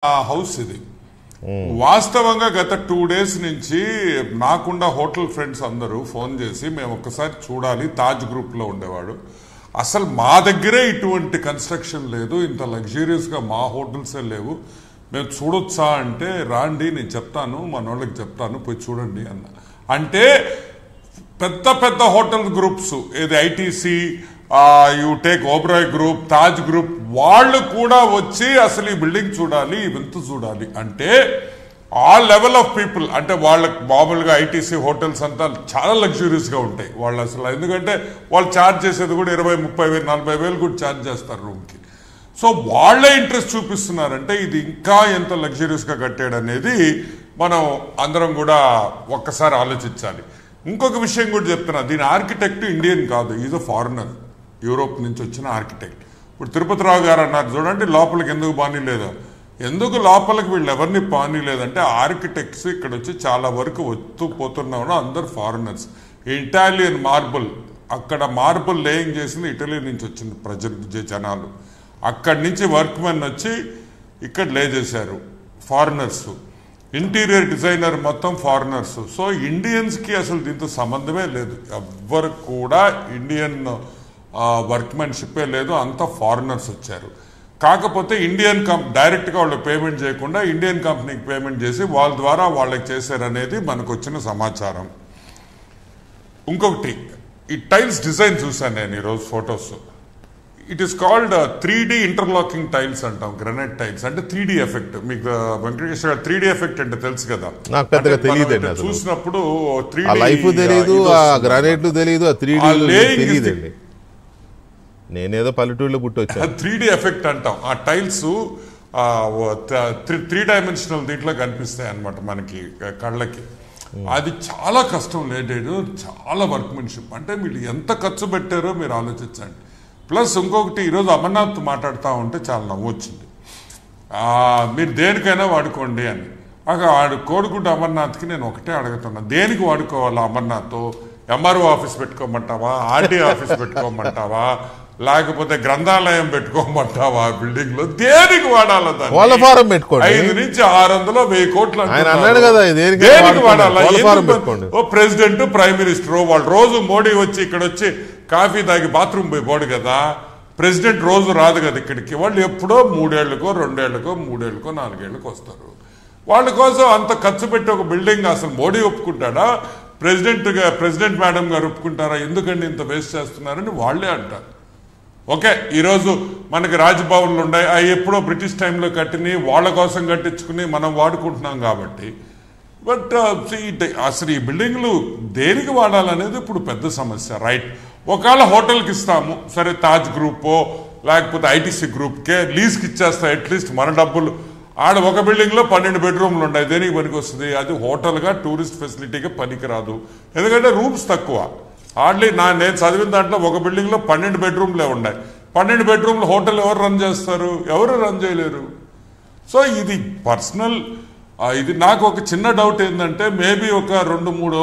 House ఇది వాస్తవంగా గత 2 days నుంచి నాకుండా హోటల్ ఫ్రెండ్స్ అందరూ ఫోన్ చేసి మేము ఒక్కసారి చూడాలి. తాజ్ గ్రూప్ లో ఉండేవాడు, అసలు మా దగ్గరే ఇటువంటి కన్స్ట్రక్షన్ లేదు, ఇంత లగ్జూరియస్ గా మా హోటల్సే లేవు, మేము చూడొచ్చా అంటే రాండి నేను చెప్తాను, మన వాళ్ళకి చెప్తాను పోయి చూడండి అన్న. అంటే పెద్ద పెద్ద హోటల్ గ్రూప్స్ ఏది ITC, you take Oberoi group, Taj group, వాళ్ళు కూడా వచ్చి అసలు ఈ బిల్డింగ్ చూడాలి, ఈ వింత చూడాలి అంటే ఆ లెవెల్ ఆఫ్ పీపుల్. అంటే వాళ్ళకి మామూలుగా ఐటీసీ హోటల్స్ అంతా చాలా లగ్జూరియస్ గా ఉంటాయి వాళ్ళు అసలు, ఎందుకంటే వాళ్ళు ఛార్జ్ చేసేది కూడా 20,000, 30,000, 40,000 కూడా ఛార్జ్ చేస్తారు రూమ్ కి. సో వాళ్ళే ఇంట్రెస్ట్ చూపిస్తున్నారంటే ఇది ఇంకా ఎంత లగ్జూరియస్ గా కట్టాడు అనేది మనం అందరం కూడా ఒక్కసారి ఆలోచించాలి. ఇంకొక విషయం కూడా చెప్తున్నా, దీని ఆర్కిటెక్ట్ ఇండియన్ కాదు, ఈజ్ అ ఫారినర్, యూరోప్ నుంచి వచ్చిన ఆర్కిటెక్ట్. ఇప్పుడు తిరుపతి రావు గారు అన్నారు చూడండి, లోపలికి ఎందుకు బానీ లేదా, ఎందుకు లోపలికి వీళ్ళు ఎవరిని బానీ లేదంటే ఆర్కిటెక్ట్స్ ఇక్కడ వచ్చి చాలా వరకు వస్తూ పోతున్నామో అందరు ఫారినర్స్. ఇటాలియన్ మార్బుల్, అక్కడ మార్బుల్ లేయింగ్ చేసింది ఇటలీ నుంచి వచ్చింది ప్రజలు జనాలు, అక్కడి నుంచి వర్క్ మెన్ వచ్చి ఇక్కడ లే చేశారు ఫారినర్స్. ఇంటీరియర్ డిజైనర్ మొత్తం ఫారినర్స్. సో ఇండియన్స్కి అసలు దీంతో సంబంధమే లేదు, ఎవ్వరు కూడా ఇండియన్ వర్క్మెన్షిప్పే లేదు, అంతా ఫారినర్స్ వచ్చారు. కాకపోతే ఇండియన్ డైరెక్ట్గా వాళ్ళకి పేమెంట్ చేయకుండా ఇండియన్ కంపెనీకి పేమెంట్ చేసి వాళ్ళ ద్వారా వాళ్ళకి చేశారనేది మనకు వచ్చిన సమాచారం. ఇంకొకటి, ఈ టైల్స్ డిజైన్ చూశాను నేను ఈరోజు photos. It is called 3D interlocking tiles అంటాం, గ్రానైట్ టైల్స్ అంటే 3D ఎఫెక్ట్. మీకు వెంకటేష్ గారు 3D ఎఫెక్ట్ అంటే తెలుసు కదా, నాకు పెద్దగా తెలియదండి, చూసినప్పుడు 3D లైఫ్ తెలియదు, ఆ గ్రానైట్ తెలియదు, ఆ 3D తెలియదండి. నేనేదో పల్లెటూరులో పుట్టి వచ్చాను. 3D ఎఫెక్ట్ అంటాం. ఆ టైల్స్ 3 డైమెన్షనల్ దీంట్లో కనిపిస్తాయి అన్నమాట మనకి కళ్ళకి. అది చాలా కష్టం, లేడేడు చాలా వర్క్మెన్షిప్. అంటే మీరు ఎంత ఖర్చు పెట్టారో మీరు ఆలోచించండి. ప్లస్ ఇంకొకటి, ఈరోజు అమర్నాథ్ మాట్లాడుతూ ఉంటే చాలా నవ్వు వచ్చింది. మీరు దేనికైనా వాడుకోండి అని. ఆడు కోడిగుడ్డ అమర్నాథ్కి నేను ఒకటే అడుగుతున్నా, దేనికి వాడుకోవాలా అమర్నాథ్? ఎంఆర్ఓ ఆఫీస్ పెట్టుకోమంటావా, ఆర్డీ ఆఫీస్ పెట్టుకోమంటావా, లేకపోతే గ్రంథాలయం పెట్టుకోమంటావా బిల్డింగ్ లో? దేనికి వాడాలా? 5 నుంచి 600, 1000 కోట్లు దేనికి వాడాలా? ఓ ప్రెసిడెంట్, ప్రైమ్ మినిస్టర్ వాళ్ళు రోజు మోడీ వచ్చి ఇక్కడ వచ్చి కాఫీ తాగి బాత్రూమ్ పోయి పోడు కదా, ప్రెసిడెంట్ రోజు రాదు కదా ఇక్కడికి. వాళ్ళు ఎప్పుడో 3 ఏళ్లకో 2 ఏళ్లకో 3 ఏళ్లకో 4 ఏళ్లకో వస్తారు. వాళ్ళ కోసం అంత ఖర్చు పెట్టి ఒక బిల్డింగ్ అసలు మోడీ ఒప్పుకుంటాడా, ప్రెసిడెంట్ మేడం గారు ఒప్పుకుంటారా? ఎందుకండి ఇంత వేస్ట్ చేస్తున్నారని వాళ్ళే అంటారు. ఓకే, ఈరోజు మనకి రాజ్భవన్లు ఉన్నాయి, అవి ఎప్పుడో బ్రిటిష్ టైంలో కట్టిని వాళ్ళ కోసం కట్టించుకుని మనం వాడుకుంటున్నాం కాబట్టి. బట్ అసలు ఈ బిల్డింగ్లు దేనికి వాడాలనేది ఇప్పుడు పెద్ద సమస్య. రైట్, ఒకవేళ హోటల్కి ఇస్తాము సరే, తాజ్ గ్రూపో లేకపోతే ఐటీసీ గ్రూప్కే లీజ్కి ఇచ్చేస్తా, అట్లీస్ట్ మన డబ్బులు. ఆడ ఒక బిల్డింగ్లో 12 బెడ్రూమ్లు ఉన్నాయి, దేనికి పనికి వస్తుంది? అది హోటల్గా టూరిస్ట్ ఫెసిలిటీగా పనికిరాదు, ఎందుకంటే రూమ్స్ తక్కువ. హార్డ్లీ నేను చదివిన దాంట్లో ఒక బిల్డింగ్లో 12 బెడ్రూమ్లే ఉన్నాయి. 12 బెడ్రూమ్లు హోటల్ ఎవరు రన్ చేస్తారు? ఎవరు రన్ చేయలేరు. సో ఇది పర్సనల్. ఇది నాకు ఒక చిన్న డౌట్ ఏంటంటే, మేబీ ఒక 2-3